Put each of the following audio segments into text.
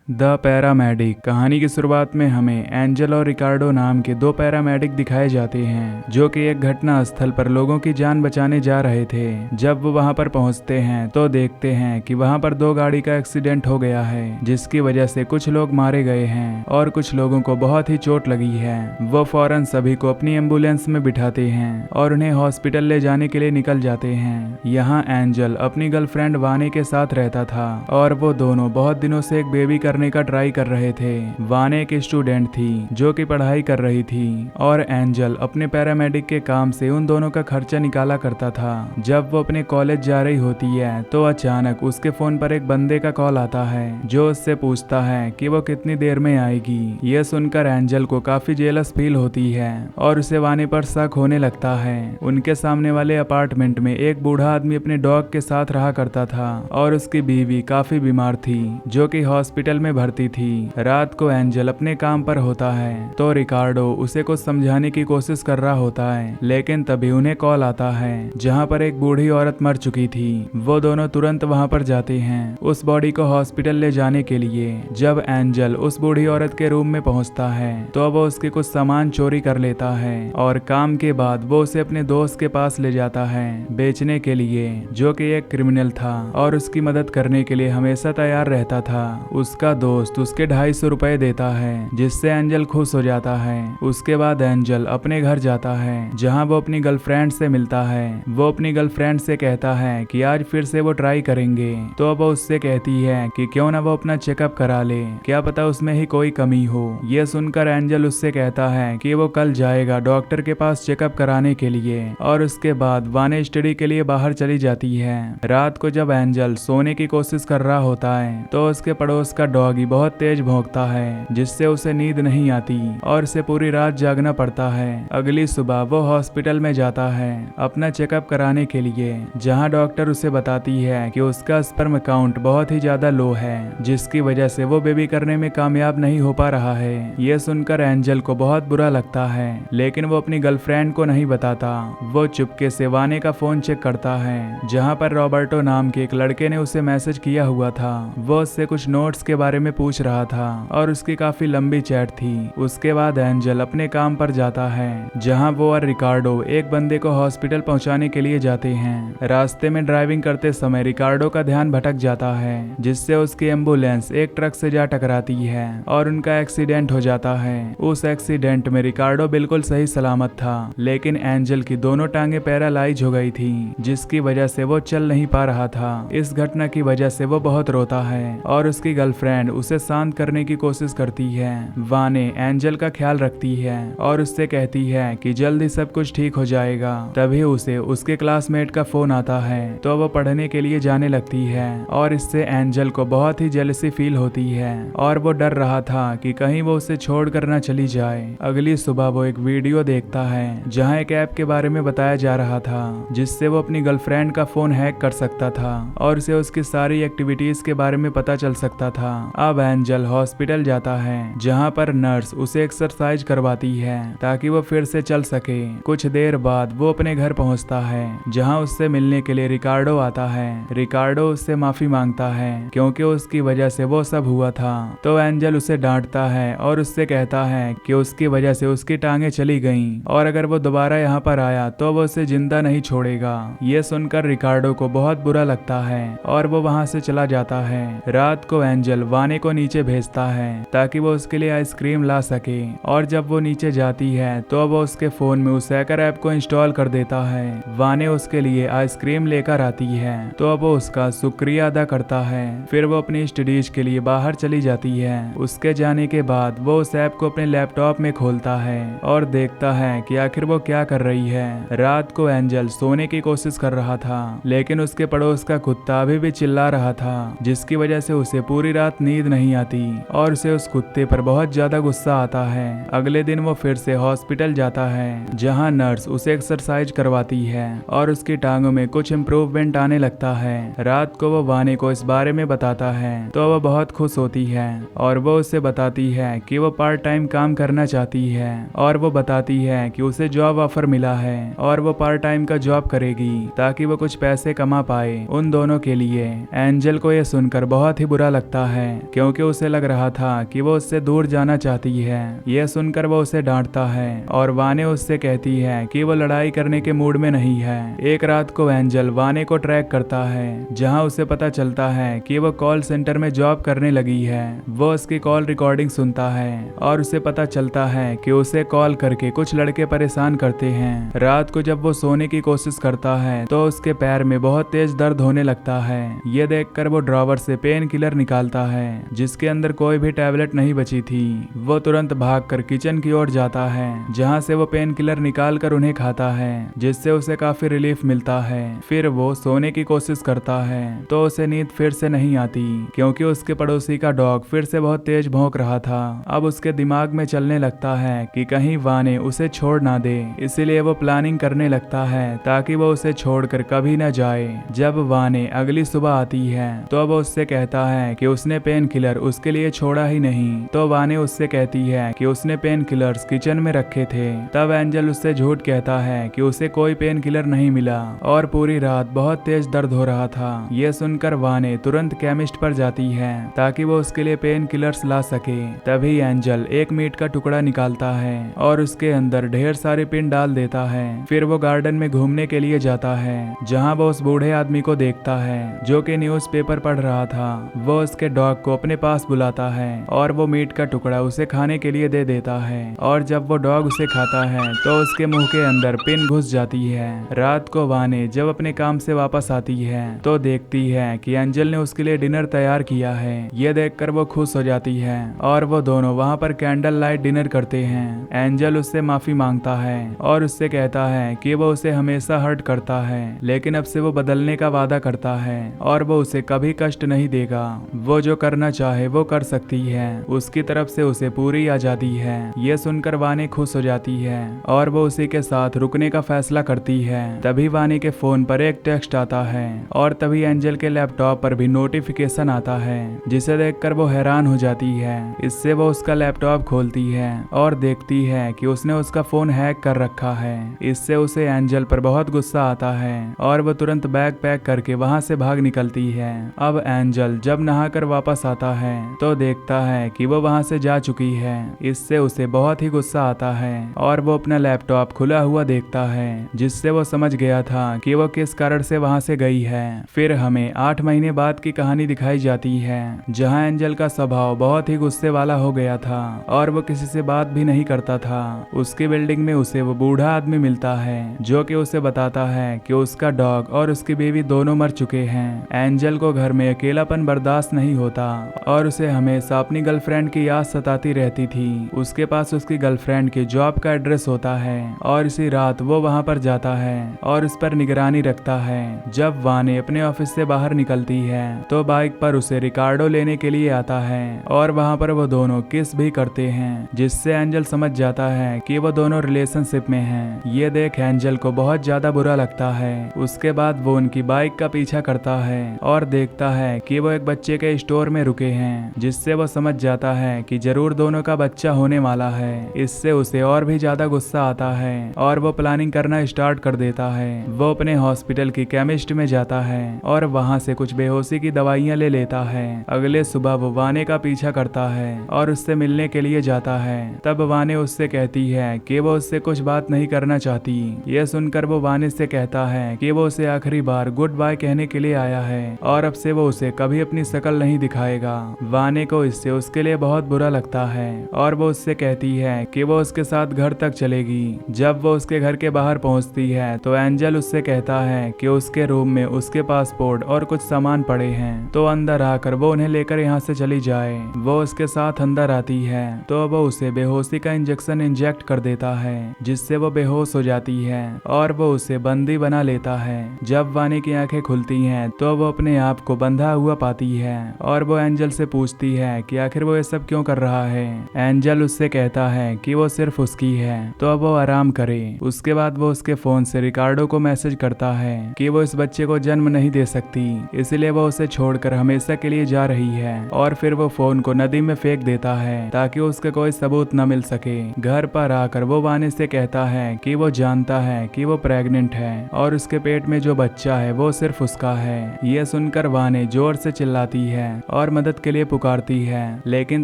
The paramedic कहानी की शुरुआत में हमें एंजल और रिकार्डो नाम के दो पैरामेडिक दिखाए जाते हैं जो कि एक घटना स्थल पर लोगों की जान बचाने जा रहे थे। जब वो वहां पर पहुंचते हैं तो देखते हैं कि वहां पर दो गाड़ी का एक्सीडेंट हो गया है जिसकी वजह से कुछ लोग मारे गए हैं और कुछ लोगों को बहुत ही चोट लगी है। वो फौरन सभी को अपनी एम्बुलेंस में बिठाते हैं और उन्हें हॉस्पिटल ले जाने के लिए निकल जाते हैं। यहाँ एंजल अपनी गर्लफ्रेंड वाने के साथ रहता था और वो दोनों बहुत दिनों से एक बेबी करने का ट्राई कर रहे थे। वाने एक स्टूडेंट थी जो कि पढ़ाई कर रही थी और एंजल अपने पैरामेडिक के काम से उन दोनों का खर्चा निकाला करता था। जब वो अपने कॉलेज जा रही होती है तो अचानक उसके फोन पर एक बंदे का कॉल आता है जो उससे पूछता है कि वो कितनी देर में आएगी। यह सुनकर एंजल को काफी जेलस फील होती है और उसे वाने पर शक होने लगता है। उनके सामने वाले अपार्टमेंट में एक बूढ़ा आदमी अपने डॉग के साथ रहा करता था और उसकी बीवी काफी बीमार थी जो कि हॉस्पिटल में भर्ती थी। रात को एंजल अपने काम पर होता है तो रिकार्डो उसे कुछ समझाने की कोशिश कर रहा होता है, लेकिन तभी उन्हें कॉल आता है जहां पर एक बूढ़ी औरत मर चुकी थी। वो दोनों तुरंत वहां पर जाते हैं उस बॉडी को हॉस्पिटल ले जाने के लिए। जब एंजल उस बूढ़ी औरत के रूम में पहुंचता है तो वो उसके कुछ सामान चोरी कर लेता है और काम के बाद वो उसे अपने दोस्त के पास ले जाता है बेचने के लिए, जो कि एक क्रिमिनल था और उसकी मदद करने के लिए हमेशा तैयार रहता था। उसका दोस्त उसके 250 रुपए देता है जिससे एंजल खुश हो जाता है। उसके बाद एंजल अपने घर जाता है जहां वो अपनी गर्लफ्रेंड से मिलता है। वो अपनी गर्लफ्रेंड से कहता है कि आज फिर से वो ट्राई करेंगे, तो वो उससे कहती है कि क्यों ना वो अपना चेकअप करा ले, क्या पता उसमें ही कोई कमी हो। यह सुनकर एंजल उससे कहता है कि वो कल जाएगा डॉक्टर के पास चेकअप कराने के लिए और उसके बाद वाने स्टडी के लिए बाहर चली जाती है। रात को जब एंजल सोने की कोशिश कर रहा होता है तो उसके पड़ोस का डॉगी बहुत तेज भौंकता है जिससे उसे नींद नहीं आती और उसे पूरी रात जागना पड़ता है। अगली सुबह वो हॉस्पिटल में जाता है अपना चेकअप कराने के लिए, जहां डॉक्टर उसे बताती है कि उसका स्पर्म काउंट बहुत ही ज्यादा लो है जिसकी वजह से वो बेबी करने में कामयाब नहीं हो पा रहा है। ये सुनकर एंजल को बहुत बुरा लगता है लेकिन वो अपनी गर्लफ्रेंड को नहीं बताता। वो चुपके से वाने का फोन चेक करता है जहां पर रॉबर्टो नाम के एक लड़के ने उसे मैसेज किया हुआ था। वो उससे कुछ नोट्स के बारे में पूछ रहा था और उसकी काफी लंबी चैट थी। उसके बाद एंजल अपने काम पर जाता है जहां वो और रिकार्डो एक बंदे को हॉस्पिटल पहुंचाने के लिए जाते हैं। रास्ते में ड्राइविंग करते समय रिकार्डो का ध्यान भटक जाता है जिससे उसकी एम्बुलेंस एक ट्रक से जा टकराती है और उनका एक्सीडेंट हो जाता है। उस एक्सीडेंट में रिकार्डो बिल्कुल सही सलामत था लेकिन एंजल की दोनों टांगे पैरालाइज हो गई थी जिसकी वजह से वो चल नहीं पा रहा था। इस घटना की वजह से वो बहुत रोता है और उसकी गर्लफ्रेंड उसे शांत करने की कोशिश करती है। वाने एंजल का ख्याल रखती है और उससे कहती है कि जल्दी सब कुछ ठीक हो जाएगा। तभी उसे उसके क्लासमेट का फोन आता है तो वो पढ़ने के लिए जाने लगती है और इससे एंजल को बहुत ही जेलसी फील होती है और वो डर रहा था कि कहीं वो उसे छोड़ कर न चली जाए। अगली सुबह वो एक वीडियो देखता है जहाँ एक ऐप के बारे में बताया जा रहा था जिससे वो अपनी गर्लफ्रेंड का फोन हैक कर सकता था और उसे उसकी सारी एक्टिविटीज के बारे में पता चल सकता था। अब एंजल हॉस्पिटल जाता है जहां पर नर्स उसे एक्सरसाइज करवाती है ताकि वो फिर से चल सके। कुछ देर बाद वो अपने घर पहुंचता है जहां उससे मिलने के लिए रिकार्डो आता है। रिकार्डो उससे माफी मांगता है क्योंकि उसकी वजह से वो सब हुआ था। तो एंजल उसे डांटता है और उससे कहता है कि उसकी वजह से उसकी टांगे चली गईं और अगर वो दोबारा यहाँ पर आया तो वो उसे जिंदा नहीं छोड़ेगा। ये सुनकर रिकार्डो को बहुत बुरा लगता है और वो वहां से चला जाता है। रात को एंजल वाने को नीचे भेजता है ताकि वो उसके लिए आइसक्रीम ला सके और जब वो नीचे जाती है तो वो उसके फोन में उस हैकर ऐप को इंस्टॉल कर देता है। वाने उसके लिए आइसक्रीम लेकर आती है तो अब वो उसका शुक्रिया अदा करता है। फिर वो अपनी स्टडीज के लिए बाहर चली जाती है। उसके जाने के बाद वो उस ऐप को अपने लैपटॉप में खोलता है और देखता है कि आखिर वो क्या कर रही है। रात को एंजल सोने की कोशिश कर रहा था लेकिन उसके पड़ोस का कुत्ता अभी भी चिल्ला रहा था जिसकी वजह से उसे पूरी रात नींद नहीं आती और उसे उस कुत्ते पर बहुत ज्यादा गुस्सा आता है। अगले दिन वो फिर से हॉस्पिटल जाता है जहां नर्स उसे एक्सरसाइज करवाती है और उसकी टांगों में कुछ इम्प्रूवमेंट आने लगता है। रात को वो वाने को इस बारे में बताता है तो वो बहुत खुश होती है और वो उसे बताती है कि वो पार्ट टाइम काम करना चाहती है और वो बताती है कि उसे जॉब ऑफर मिला है और वो पार्ट टाइम का जॉब करेगी ताकि वो कुछ पैसे कमा पाए उन दोनों के लिए। एंजल को यह सुनकर बहुत ही बुरा लगता है क्योंकि उसे लग रहा था कि वो उससे दूर जाना चाहती है। यह सुनकर वो उसे डांटता है और वाने उससे कहती है कि वो लड़ाई करने के मूड में नहीं है। एक रात को एंजल वाने को ट्रैक करता है, जहां उसे पता चलता है कि वो कॉल सेंटर में जॉब करने लगी है। वो उसकी कॉल रिकॉर्डिंग सुनता है और उसे पता चलता है कि उसे कॉल करके कुछ लड़के परेशान करते हैं। रात को जब वो सोने की कोशिश करता है तो उसके पैर में बहुत तेज दर्द होने लगता है। ये देखकर वो ड्रॉवर से पेन किलर निकालता है, जिसके अंदर कोई भी टैबलेट नहीं बची थी। वो तुरंत भागकर किचन की ओर जाता है, जहां से वो पेन किलर निकाल कर उन्हें खाता है, जिससे उसे काफी रिलीफ मिलता है। फिर वो सोने की कोशिश करता है तो उसे नींद फिर से नहीं आती, क्योंकि उसके पड़ोसी का डॉग फिर से बहुत तेज भौंक रहा था। अब उसके दिमाग में चलने लगता है कि कहीं वाने उसे छोड़ ना दे, इसीलिए वो प्लानिंग करने लगता है ताकि वो उसे छोड़कर कभी न जाए। जब वाने अगली सुबह आती है तो वो उससे कहता है कि उसने पेन किलर उसके लिए छोड़ा ही नहीं। तो वाने उससे कहती है कि उसने पेन किलर्स किचन में रखे थे। तब एंजल उससे झूठ कहता है कि उसे कोई पेन किलर नहीं मिला और पूरी रात बहुत तेज दर्द हो रहा था। यह सुनकर वाने तुरंत केमिस्ट पर जाती है ताकि वो उसके लिए पेन किलर्स ला सके। तभी एंजल एक मीट का टुकड़ा निकालता है और उसके अंदर ढेर सारे पिन डाल देता है। फिर वो गार्डन में घूमने के लिए जाता है, जहां वो उस बूढ़े आदमी को देखता है जो कि न्यूज़पेपर पढ़ रहा था। वो उसके डॉग को अपने पास बुलाता है और वो मीट का टुकड़ा उसे खाने के लिए दे देता है। और जब वो डॉग उसे खाता है तो उसके मुंह के अंदर पिन घुस जाती है। रात को वाने जब अपने काम से वापस आती है तो देखती है कि एंजल ने उसके लिए डिनर तैयार किया है। ये देखकर वो खुश हो जाती है और वो दोनों वहां पर कैंडल लाइट डिनर करते हैं। एंजल उससे माफी मांगता है और उससे कहता है कि वो उसे हमेशा हर्ट करता है, लेकिन अब से वो बदलने का वादा करता है और वो उसे कभी कष्ट नहीं देगा। वो जो करना चाहे वो कर सकती है, उसकी तरफ से उसे पूरी आजादी है। ये सुनकर वाने खुश हो जाती है और वो उसी के साथ रुकने का फैसला करती है। तभी वाने के फोन पर एक टेक्स्ट आता है और तभी एंजल के लैपटॉप पर भी नोटिफिकेशन आता है, जिसे देखकर वो हैरान हो जाती है। इससे वो उसका लैपटॉप खोलती है और देखती है कि उसने उसका फोन हैक कर रखा है। इससे उसे एंजल पर बहुत गुस्सा आता है और वो तुरंत बैग पैक करके वहां से भाग निकलती है। अब एंजल जब नहाकर वापस आता है तो देखता है कि वो वहां से जा चुकी है। इससे उसे बहुत ही गुस्सा आता है और वो अपना लैपटॉप खुला हुआ देखता है, जिससे वो समझ गया था कि वो किस कारण से वहां से गई है। फिर हमें 8 महीने बाद की कहानी दिखाई जाती है, जहां एंजल का स्वभाव बहुत ही गुस्से वाला हो गया था और वो किसी से बात भी नहीं करता था। उसकी बिल्डिंग में उसे वो बूढ़ा आदमी मिलता है जो कि उसे बताता है कि उसका डॉग और उसकी बीवी दोनों मर चुके हैं। एंजल को घर में अकेलापन बर्दाश्त नहीं होता और उसे हमेशा अपनी गर्लफ्रेंड की याद सताती रहती थी। उसके पास उसकी गर्लफ्रेंड के जॉब का एड्रेस होता है और इसी रात वो वहां पर जाता है और उस पर निगरानी रखता है। जब वाने अपने ऑफिस से बाहर निकलती है तो बाइक पर उसे रिकार्डो लेने के लिए आता है और वहां पर वो दोनों किस भी करते हैं, जिससे एंजल समझ जाता है कि वो दोनों रिलेशनशिप में हैं। ये देख एंजल को बहुत ज्यादा बुरा लगता है। उसके बाद वो उनकी बाइक का पीछा करता है और देखता है कि वो एक बच्चे के स्टोर में रुके हैं, जिससे वो समझ जाता है कि जरूर दोनों का बच्चा होने वाला है। इससे उसे और भी ज्यादा गुस्सा आता है और वो प्लानिंग करना स्टार्ट कर देता है। वो अपने हॉस्पिटल की केमिस्ट में जाता है और वहां से कुछ बेहोशी की दवाइयां ले लेता है। अगले सुबह वो वाने का पीछा करता है और उससे मिलने के लिए जाता है। तब वाने उससे कहती है कि वो उससे कुछ बात नहीं करना चाहती। यह सुनकर वो वाने से कहता है कि वो उसे आखिरी बार गुड बाय कहने के लिए आया है और अब से वो उसे कभी अपनी शक्ल नहीं दिखाएगा। वाने को इससे उसके लिए बहुत बुरा लगता है और वो उससे कहती है कि वो उसके साथ घर तक चलेगी। जब वो उसके घर के बाहर पहुंचती है तो एंजल उससे कहता है कि उसके रूम में उसके पासपोर्ट और कुछ सामान पड़े हैं, तो अंदर आकर वो उन्हें लेकर यहाँ से चली जाए। वो उसके साथ अंदर आती है तो वो उसे बेहोशी का इंजेक्शन इंजेक्ट कर देता है, जिससे वो बेहोश हो जाती है और वो उसे बंदी बना लेता है। जब वाने की आंखें खुलती हैं तो वो अपने आप को बंधा हुआ पाती है और वो एंजल से पूछती है कि आखिर वो ये सब क्यों कर रहा है। एंजल उससे कहता है कि वो सिर्फ उसकी है तो अब वो आराम करे। उसके बाद वो उसके फोन से रिकार्डो को मैसेज करता है कि वो इस बच्चे को जन्म नहीं दे सकती, इसलिए वो उसे छोड़कर हमेशा के लिए जा रही है। और फिर वो फोन को नदी में फेंक देता है ताकि उसके कोई सबूत न मिल सके। घर पर आकर वो वाने से कहता है कि वो जानता है कि वो प्रेग्नेंट है और उसके पेट में जो बच्चा है वो सिर्फ उसका है। ये सुनकर वाने जोर से चिल्लाती है और और मदद के लिए पुकारती है, लेकिन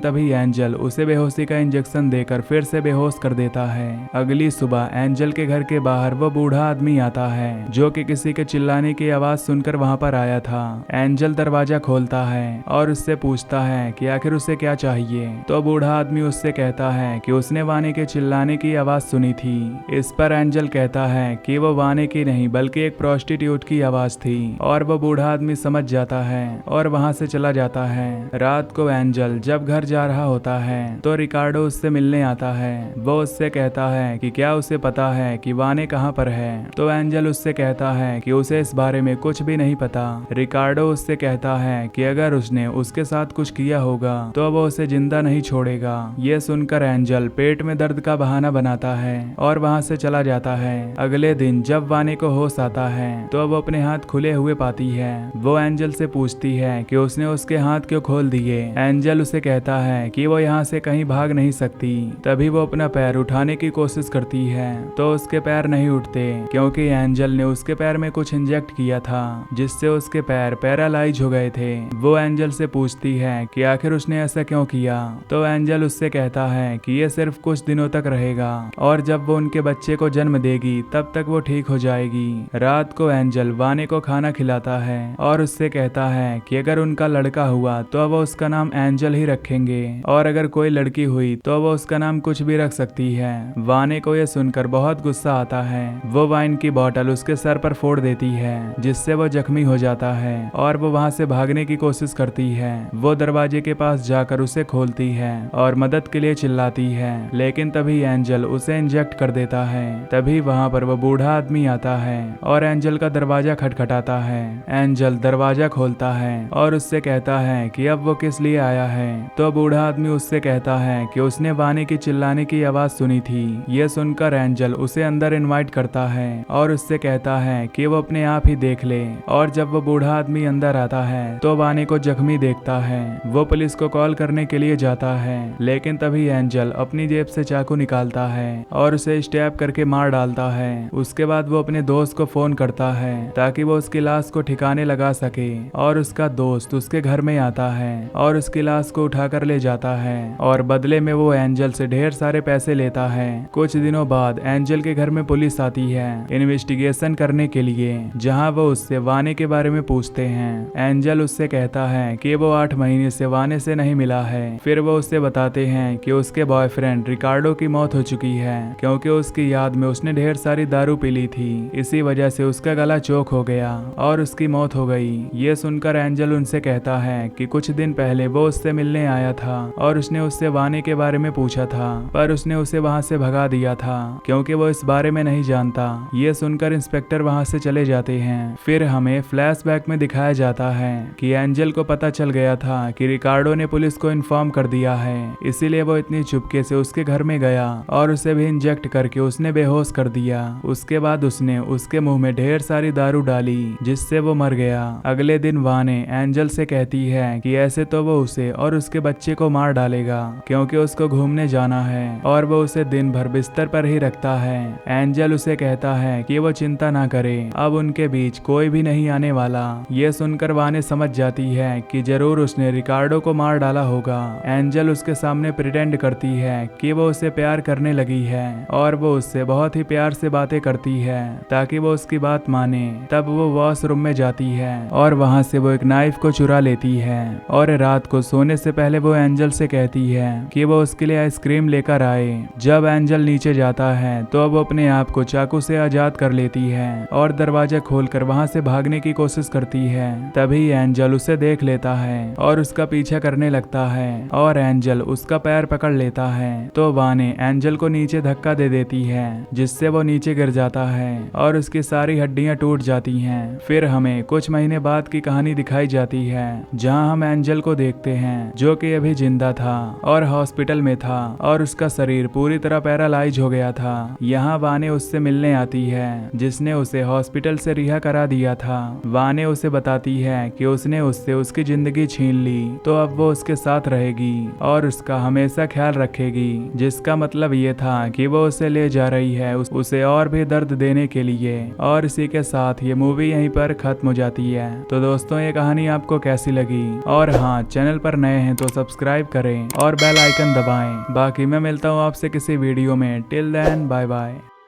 तभी एंजल उसे बेहोशी का इंजेक्शन देकर फिर से बेहोश कर देता है। अगली सुबह एंजल के घर के बाहर वो बूढ़ा आदमी आता है जो कि किसी के चिल्लाने की आवाज सुनकर वहां पर आया था। एंजल दरवाजा खोलता है और उससे पूछता है कि आखिर उसे क्या चाहिए। तो बूढ़ा आदमी उससे कहता है कि उसने वानी के चिल्लाने की आवाज सुनी थी। इस पर एंजल कहता है कि वो वानी की नहीं बल्कि एक प्रोस्टिट्यूट की आवाज थी और वो बूढ़ा आदमी समझ जाता है और वहां से चला जाता है। रात को एंजल जब घर जा रहा होता है तो रिकार्डो उससे मिलने आता है। वो उससे कहता है कि क्या उसे पता है कि वानी कहाँ पर है। तो एंजल उससे कहता है कि उसे इस बारे में कुछ भी नहीं पता। रिकार्डो उससे कहता है कि अगर उसने उसके साथ कुछ किया होगा तो वो उसे जिंदा नहीं छोड़ेगा। ये सुनकर एंजल पेट में दर्द का बहाना बनाता है और वहां से चला जाता है। अगले दिन जब वानी को होश आता है तो वो अपने हाथ खुले हुए पाती है। वो एंजल से पूछती है कि उसने उसके हाथ क्यों खोल दिए। एंजल उसे कहता है कि वो यहाँ से कहीं भाग नहीं सकती। तभी वो अपना पैर उठाने की कोशिश करती है तो उसके पैर नहीं उठते क्योंकि एंजल ने उसके पैर में कुछ इंजेक्ट किया था जिससे उसके पैर पैरालाइज हो गए थे। वो एंजल से पूछती है कि आखिर उसने ऐसा क्यों किया। तो एंजल उससे कहता है कि ये सिर्फ कुछ दिनों तक रहेगा और जब वो उनके बच्चे को जन्म देगी तब तक वो ठीक हो जाएगी। रात को एंजल वानी को खाना खिलाता है और उससे कहता है कि अगर उनका लड़का हुआ तो वो उसका नाम एंजल ही रखेंगे और अगर कोई लड़की हुई तो वो उसका नाम कुछ भी रख सकती है। वानी को यह सुनकर बहुत गुस्सा आता है। वो वाइन की बोतल उसके सर पर फोड़ देती है जिससे वो जख्मी हो जाता है और वो वहां से भागने की कोशिश करती है। वो दरवाजे के पास जाकर उसे खोलती है और मदद के लिए चिल्लाती है, लेकिन तभी एंजल उसे इंजेक्ट कर देता है। तभी वहां पर वो बूढ़ा आदमी आता है और एंजल का दरवाजा खटखटाता है। एंजल दरवाजा खोलता है और उससे कहता है कि अब वो किस लिए आया है। तो बूढ़ा आदमी उससे कहता है कि उसने वानी की चिल्लाने की आवाज सुनी थी। ये सुनकर एंजल उसे अंदर इनवाइट करता है और उससे कहता है कि वो अपने आप ही देख ले। और जब वो बूढ़ा आदमी अंदर आता है तो वानी को जख्मी देखता है। वो पुलिस को कॉल करने के लिए जाता है, लेकिन तभी एंजल अपनी जेब से चाकू निकालता है और उसे स्टैब करके मार डालता है। उसके बाद वो अपने दोस्त को फोन करता है ताकि वो उसकी लाश को ठिकाने लगा सके और उसका दोस्त उसके घर में आता है और उसकी लाश को उठाकर ले जाता है और बदले में वो एंजल से ढेर सारे पैसे लेता है। कुछ दिनों बाद एंजल के घर में पुलिस आती है इन्वेस्टिगेशन करने के लिए, जहां वो उससे वानी के बारे में पूछते हैं। एंजल उससे कहता है कि वो 8 महीने से वानी से नहीं मिला है। फिर वो उससे बताते हैं कि उसके बॉयफ्रेंड रिकार्डो की मौत हो चुकी है क्योंकि उसकी याद में उसने ढेर सारी दारू पी ली थी। इसी वजह से उसका गला चोक हो गया और उसकी मौत हो गई। ये सुनकर एंजल उनसे कहता है कि कुछ दिन पहले वो उससे मिलने आया था और उसने उससे वानी के बारे में पूछा था, पर उसने उसे वहां से भगा दिया था क्योंकि वो इस बारे में नहीं जानता। ये सुनकर इंस्पेक्टर वहां से चले जाते हैं। फिर हमें फ्लैशबैक में दिखाया जाता है कि एंजल को पता चल गया था कि रिकार्डो ने पुलिस को इन्फॉर्म कर दिया है, इसीलिए वो इतनी चुपके से उसके घर में गया और उसे भी इंजेक्ट करके उसने बेहोश कर दिया। उसके बाद उसने उसके मुंह में ढेर सारी दारू डाली जिससे वो मर गया। अगले दिन वानी एंजल से कहती है कि ऐसे तो वो उसे और उसके बच्चे को मार डालेगा क्योंकि उसको घूमने जाना है और वो उसे दिन भर बिस्तर पर ही रखता है। एंजल उसे कहता है कि वो चिंता ना करे, अब उनके बीच कोई भी नहीं आने वाला। ये सुनकर वानी समझ जाती है कि जरूर उसने रिकार्डो को मार डाला होगा। एंजल उसके सामने प्रिटेंड करती है कि वो उसे प्यार करने लगी है और वो उससे बहुत ही प्यार से बातें करती है ताकि वो उसकी बात माने। तब वो वॉशरूम में जाती है और वहां से वो एक नाइफ को चुरा लेती है और रात को सोने से पहले वो एंजल से कहती है कि वो उसके लिए आइसक्रीम लेकर आए। जब एंजल नीचे जाता है तो वो अपने आप को चाकू से आजाद कर लेती है और दरवाजा खोलकर वहां से भागने की कोशिश करती है। तभी एंजल उसे देख लेता है और उसका पीछा करने लगता है और एंजल उसका पैर पकड़ लेता है। तो वानी एंजल को नीचे धक्का दे देती है जिससे वो नीचे गिर जाता है और उसकी सारी हड्डियां टूट जाती हैं। फिर हमें कुछ महीने बाद की कहानी दिखाई जाती है जहां हम एंजल को देखते हैं जो कि अभी जिंदा था और हॉस्पिटल में था और उसका शरीर पूरी तरह पैरालाइज हो गया था। यहाँ वानी उससे मिलने आती है जिसने उसे हॉस्पिटल से रिहा करा दिया था। वानी उसे बताती है कि उसने उससे उसकी जिंदगी छीन ली तो अब वो उसके साथ रहेगी और उसका हमेशा ख्याल रखेगी, जिसका मतलब ये था कि वो उसे ले जा रही है उसे और भी दर्द देने के लिए। और इसी के साथ ये मूवी यहीं पर खत्म हो जाती है। तो दोस्तों, ये कहानी आपको कैसी लगी और हाँ, चैनल पर नए हैं तो सब्सक्राइब करें और बेल आइकन दबाएं। बाकी मैं मिलता हूँ आपसे किसी वीडियो में। Till then bye bye.